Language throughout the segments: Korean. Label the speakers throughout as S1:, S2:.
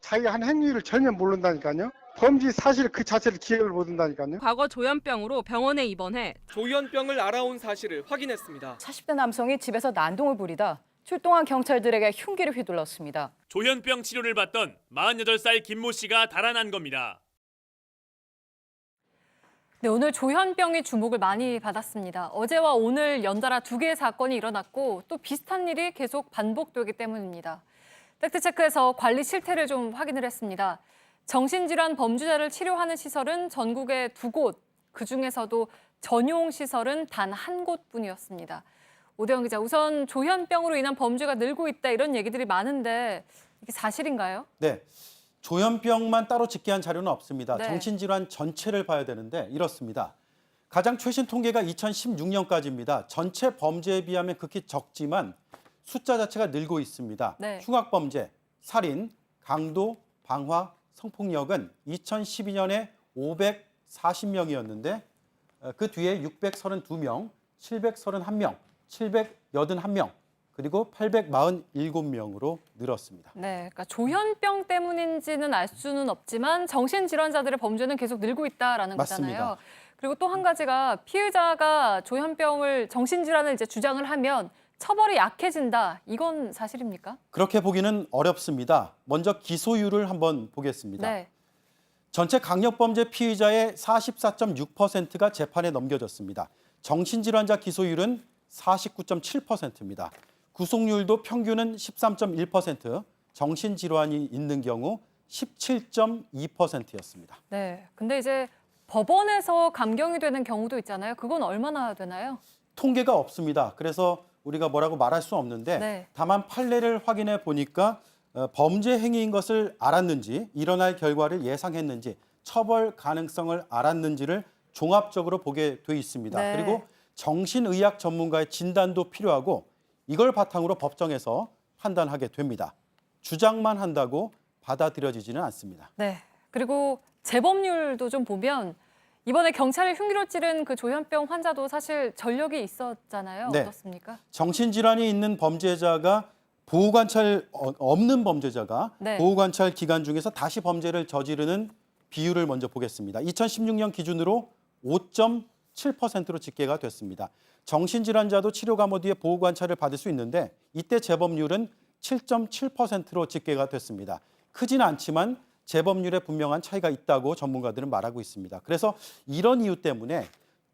S1: 자기가 한 행위를 전혀 모른다니까요. 범죄 사실 그 자체를 기억을 못한다니까요.
S2: 과거 조현병으로 병원에 입원해
S3: 조현병을 알아온 사실을 확인했습니다.
S4: 40대 남성이 집에서 난동을 부리다 출동한 경찰들에게 흉기를 휘둘렀습니다.
S5: 조현병 치료를 받던 48살 김모 씨가 달아난 겁니다.
S6: 네, 오늘 조현병이 주목을 많이 받았습니다. 어제와 오늘 연달아 2개의 사건이 일어났고 또 비슷한 일이 계속 반복되기 때문입니다. 팩트체크에서 관리 실태를 좀 확인을 했습니다. 정신질환 범죄자를 치료하는 시설은 전국에 2곳, 그중에서도 전용 시설은 단 1곳뿐이었습니다. 오대영 기자, 우선 조현병으로 인한 범죄가 늘고 있다 이런 얘기들이 많은데 이게 사실인가요?
S7: 네, 조현병만 따로 집계한 자료는 없습니다.
S6: 네.
S7: 정신질환 전체를 봐야 되는데 이렇습니다. 가장 최신 통계가 2016년까지입니다. 전체 범죄에 비하면 극히 적지만 숫자 자체가 늘고 있습니다.
S6: 네.
S7: 흉악범죄, 살인, 강도, 방화, 성폭력은 2012년에 540명이었는데 그 뒤에 632명, 731명, 781명, 그리고 847명으로 늘었습니다.
S6: 네, 그러니까 조현병 때문인지는 알 수는 없지만 정신질환자들의 범죄는 계속 늘고 있다라는
S7: 맞습니다.
S6: 거잖아요. 그리고 또 한 가지가 피의자가 조현병을 정신질환을 이제 주장을 하면 처벌이 약해진다. 이건 사실입니까?
S7: 그렇게 보기는 어렵습니다. 먼저 기소율을 한번 보겠습니다.
S6: 네.
S7: 전체 강력범죄 피의자의 44.6%가 재판에 넘겨졌습니다. 정신질환자 기소율은 49.7%입니다. 구속률도 평균은 13.1%, 정신질환이 있는 경우 17.2%였습니다.
S6: 네. 근데 이제 법원에서 감경이 되는 경우도 있잖아요. 그건 얼마나 되나요?
S7: 통계가 없습니다. 그래서 우리가 뭐라고 말할 수 없는데
S6: 네.
S7: 다만 판례를 확인해 보니까 범죄 행위인 것을 알았는지, 일어날 결과를 예상했는지, 처벌 가능성을 알았는지를 종합적으로 보게 돼 있습니다.
S6: 네.
S7: 그리고 정신의학 전문가의 진단도 필요하고 이걸 바탕으로 법정에서 판단하게 됩니다. 주장만 한다고 받아들여지지는 않습니다.
S6: 네. 그리고 재범률도 좀 보면 이번에 경찰이 흉기로 찌른 그 조현병 환자도 사실 전력이 있었잖아요.
S7: 네.
S6: 어떻습니까?
S7: 정신질환이 있는 범죄자가 보호관찰 없는 범죄자가
S6: 네.
S7: 보호관찰 기간 중에서 다시 범죄를 저지르는 비율을 먼저 보겠습니다. 2016년 기준으로 5.7%로 집계가 됐습니다. 정신질환자도 치료 감호 뒤에 보호관찰을 받을 수 있는데 이때 재범률은 7.7%로 집계가 됐습니다. 크진 않지만 재범률에 분명한 차이가 있다고 전문가들은 말하고 있습니다. 그래서 이런 이유 때문에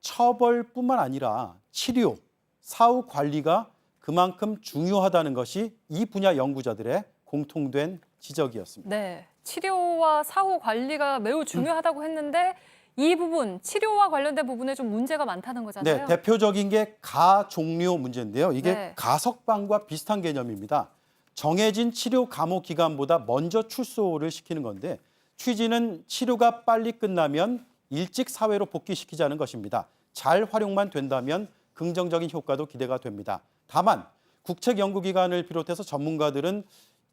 S7: 처벌뿐만 아니라 치료, 사후 관리가 그만큼 중요하다는 것이 이 분야 연구자들의 공통된 지적이었습니다.
S6: 네. 치료와 사후 관리가 매우 중요하다고 했는데 이 부분, 치료와 관련된 부분에 좀 문제가 많다는 거잖아요.
S7: 네, 대표적인 게 가종료 문제인데요. 이게
S6: 네.
S7: 가석방과 비슷한 개념입니다. 정해진 치료 감호 기간보다 먼저 출소를 시키는 건데 취지는 치료가 빨리 끝나면 일찍 사회로 복귀시키자는 것입니다. 잘 활용만 된다면 긍정적인 효과도 기대가 됩니다. 다만 국책연구기관을 비롯해서 전문가들은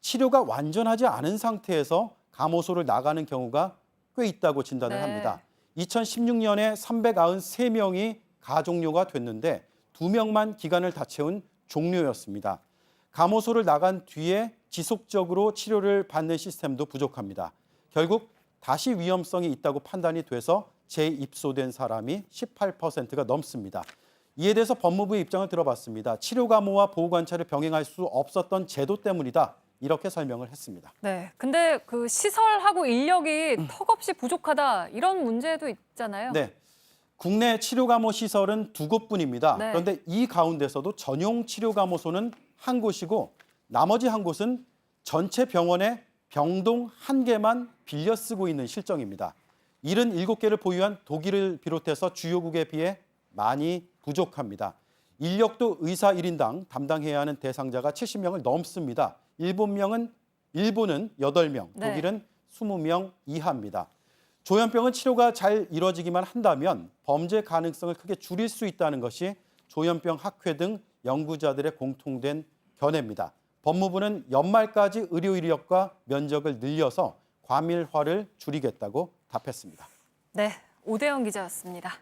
S7: 치료가 완전하지 않은 상태에서 감호소를 나가는 경우가 꽤 있다고 진단을
S6: 네.
S7: 합니다. 2016년에 393명이 가종료가 됐는데 2명만 기간을 다 채운 종료였습니다. 감호소를 나간 뒤에 지속적으로 치료를 받는 시스템도 부족합니다. 결국 다시 위험성이 있다고 판단이 돼서 재입소된 사람이 18%가 넘습니다. 이에 대해서 법무부의 입장을 들어봤습니다. 치료 감호와 보호 관찰을 병행할 수 없었던 제도 때문이다. 이렇게 설명을 했습니다.
S6: 네. 근데 그 시설하고 인력이 턱없이 부족하다 이런 문제도 있잖아요.
S7: 네. 국내 치료 감호 시설은 2곳뿐입니다.
S6: 네.
S7: 그런데 이 가운데서도 전용 치료 감호소는 한 곳이고 나머지 한 곳은 전체 병원의 병동 1개만 빌려 쓰고 있는 실정입니다. 77개를 보유한 독일을 비롯해서 주요국에 비해 많이 부족합니다. 인력도 의사 1인당 담당해야 하는 대상자가 70명을 넘습니다. 일본은 8명,
S6: 네.
S7: 독일은 20명 이하입니다. 조현병은 치료가 잘 이루어지기만 한다면 범죄 가능성을 크게 줄일 수 있다는 것이 조현병 학회 등 연구자들의 공통된 견해입니다. 법무부는 연말까지 의료 인력과 면적을 늘려서 과밀화를 줄이겠다고 답했습니다.
S6: 네. 오대영 기자였습니다.